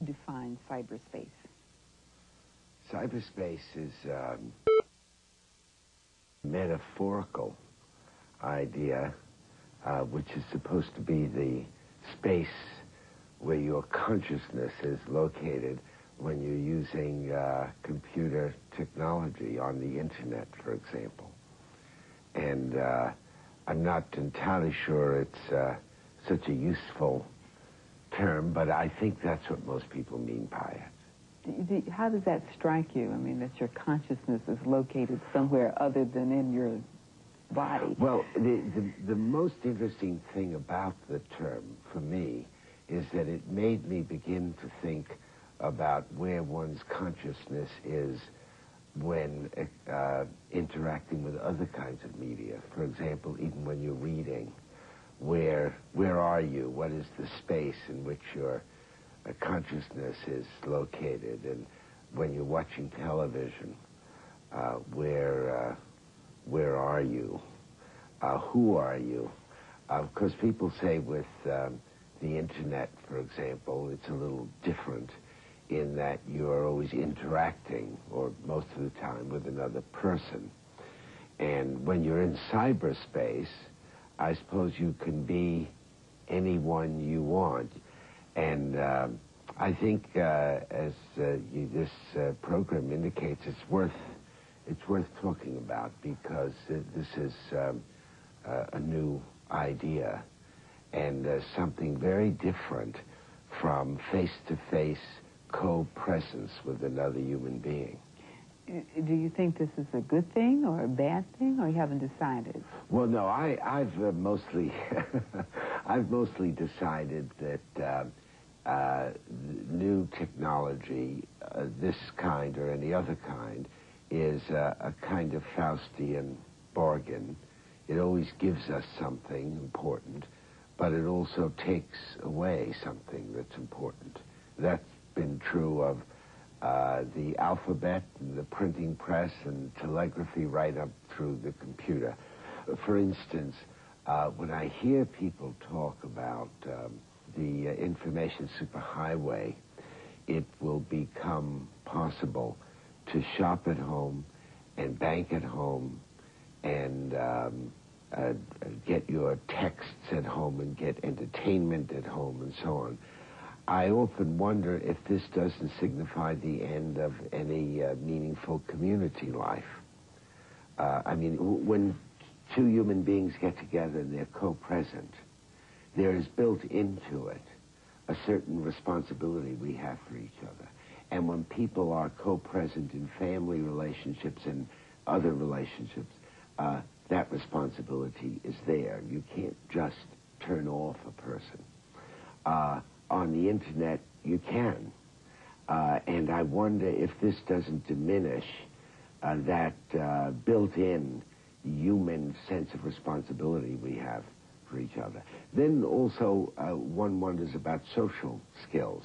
define cyberspace? Cyberspace is a metaphorical idea, which is supposed to be the space where your consciousness is located when you're using computer technology on the internet, for example. And I'm not entirely sure it's such a useful term, but I think that's what most people mean by it. How does that strike you? I mean, that your consciousness is located somewhere other than in your body. Well, the most interesting thing about the term, for me, is that it made me begin to think about where one's consciousness is when interacting with other kinds of media. For example, even when you're reading, where are you? What is the space in which your consciousness is located? And when you're watching television, where are you? Who are you? Of course, people say with the internet, for example, it's a little different in that you're always interacting, or most of the time, with another person. And when you're in cyberspace, I suppose you can be anyone you want. And I think, as this program indicates, it's worth talking about, because this is a new idea and something very different from face-to-face co-presence with another human being. Do you think this is a good thing or a bad thing, or you haven't decided? Well, no, I've mostly I've mostly decided that new technology, this kind or any other kind, is a kind of Faustian bargain. It always gives us something important, but it also takes away something that's important. That's been true of the alphabet and the printing press and telegraphy right up through the computer. For instance, when I hear people talk about the information superhighway, it will become possible to shop at home and bank at home and get your texts at home and get entertainment at home and so on. I often wonder if this doesn't signify the end of any meaningful community life. I mean, when two human beings get together and they're co-present, there is built into it a certain responsibility we have for each other. And when people are co-present in family relationships and other relationships, that responsibility is there. You can't just turn off a person. On the internet, you can. And I wonder if this doesn't diminish that built-in human sense of responsibility we have for each other. Then also, one wonders about social skills.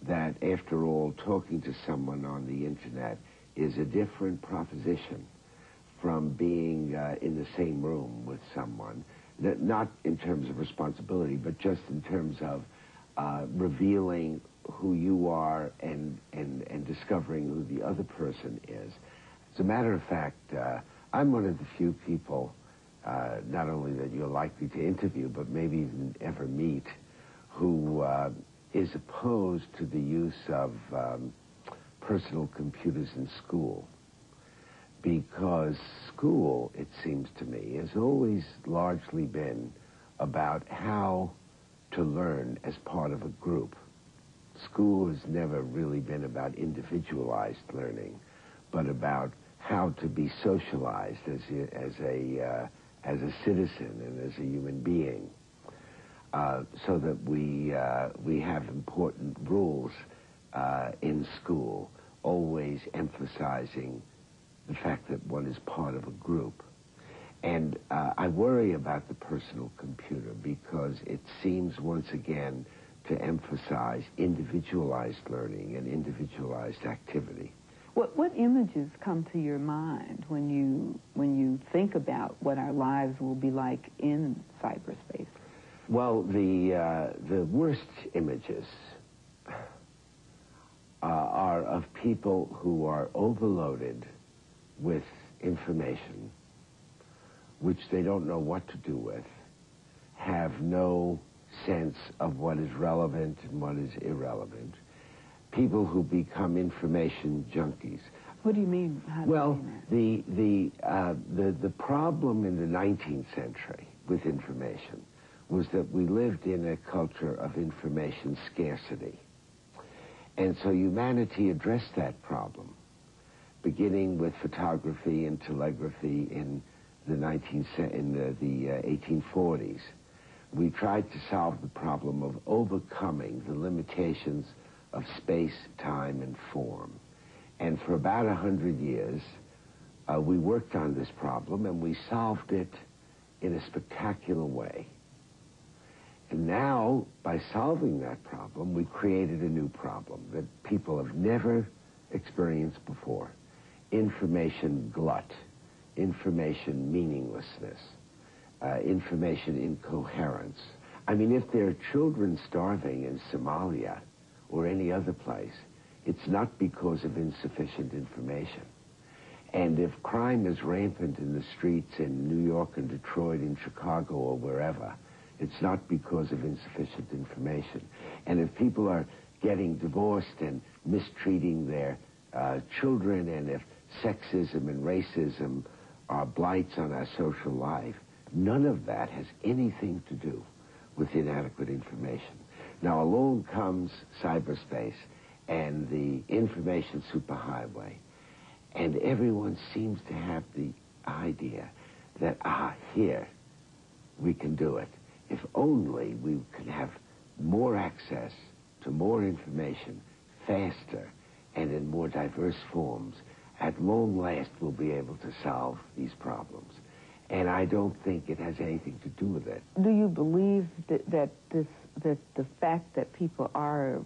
That, after all, talking to someone on the internet is a different proposition from being in the same room with someone. Not in terms of responsibility, but just in terms of revealing who you are and discovering who the other person is. As a matter of fact, I'm one of the few people, not only that you're likely to interview, but maybe even ever meet, who is opposed to the use of personal computers in school. Because school, it seems to me, has always largely been about how to learn as part of a group. School has never really been about individualized learning, but about how to be socialized as a citizen and as a human being, so that we have important rules in school, always emphasizing the fact that one is part of a group. And I worry about the personal computer because it seems once again to emphasize individualized learning and individualized activity. What images come to your mind when you think about what our lives will be like in cyberspace? Well, the worst images of people who are overloaded with information, which they don't know what to do with, have no sense of what is relevant and what is irrelevant. People who become information junkies. What do you mean? How do Well, you mean that? the problem in the 19th century with information was that we lived in a culture of information scarcity. And so humanity addressed that problem, beginning with photography and telegraphy in the 1840s. We tried to solve the problem of overcoming the limitations of space, time, and form. And for about 100 years, we worked on this problem, and we solved it in a spectacular way. And now, by solving that problem, we created a new problem that people have never experienced before. Information glut, information meaninglessness, information incoherence. I mean, if there are children starving in Somalia or any other place, it's not because of insufficient information. And if crime is rampant in the streets in New York and Detroit and Chicago or wherever, it's not because of insufficient information. And if people are getting divorced and mistreating their children, and if sexism and racism are blights on our social life, none of that has anything to do with inadequate information. Now, along comes cyberspace and the information superhighway, and everyone seems to have the idea that, here, we can do it. If only we could have more access to more information faster and in more diverse forms, at long last we'll be able to solve these problems. And I don't think it has anything to do with it. Do you believe that the fact that people are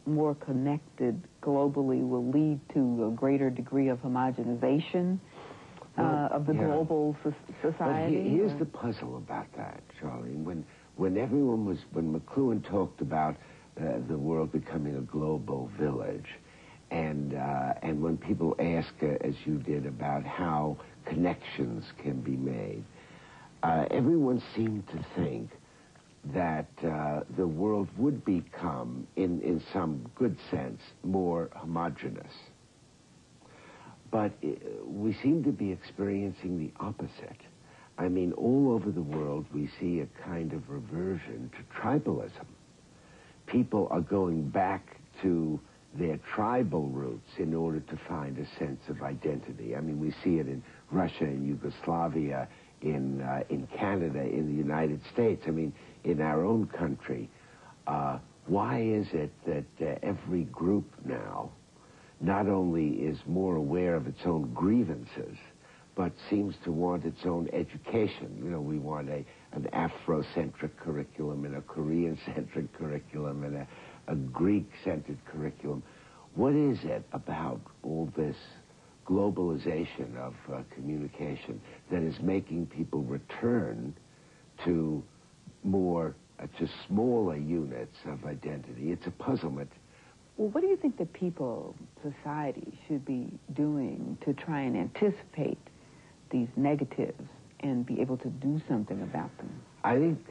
more connected globally will lead to a greater degree of homogenization of the global society? But here's the puzzle about that, Charlie. When McLuhan talked about the world becoming a global village, and when people ask, as you did, about how connections can be made, everyone seemed to think that the world would become, in some good sense, more homogeneous. But we seem to be experiencing the opposite. I mean, all over the world, we see a kind of reversion to tribalism. People are going back to their tribal roots in order to find a sense of identity. I mean, we see it in Russia, in Yugoslavia, in Canada, in the United States. I mean, in our own country. Why is it that every group now not only is more aware of its own grievances, but seems to want its own education? You know, we want an Afrocentric curriculum and a Korean-centric curriculum and a Greek-centered curriculum. What is it about all this globalization of communication that is making people return to to smaller units of identity? It's a puzzlement. Well, what do you think that people, society, should be doing to try and anticipate these negatives and be able to do something about them? I think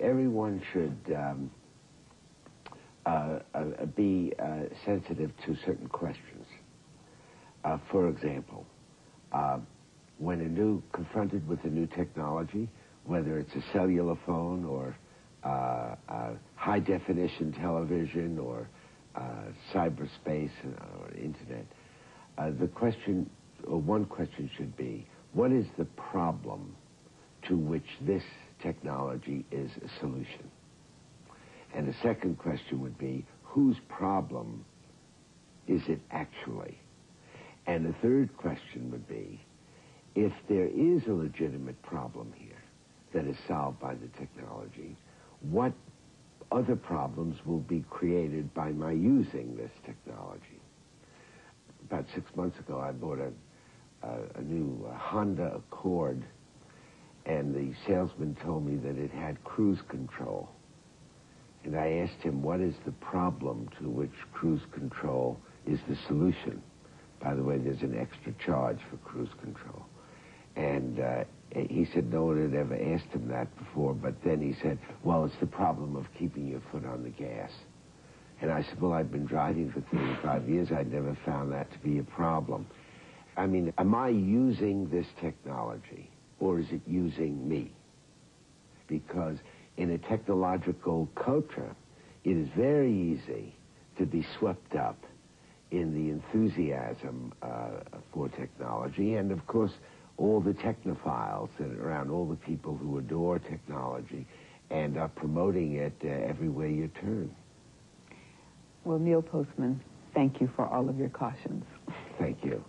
everyone should be sensitive to certain questions. For example, when confronted with a new technology, whether it's a cellular phone or high-definition television or cyberspace or internet, one question should be, what is the problem to which this technology is a solution? And the second question would be, whose problem is it actually? And the third question would be, if there is a legitimate problem here that is solved by the technology, what other problems will be created by my using this technology? About 6 months ago, I bought a new Honda Accord, and the salesman told me that it had cruise control. And I asked him, what is the problem to which cruise control is the solution. By the way, there's an extra charge for cruise control. And he said no one had ever asked him that before, but then he said, well, it's the problem of keeping your foot on the gas. And I said, well, I've been driving for 35 years. I'd never found that to be a problem. I mean, am I using this technology, or is it using me? Because in a technological culture, it is very easy to be swept up in the enthusiasm for technology, and of course, all the technophiles that are around, all the people who adore technology and are promoting it everywhere you turn. Well, Neil Postman, thank you for all of your cautions. Thank you.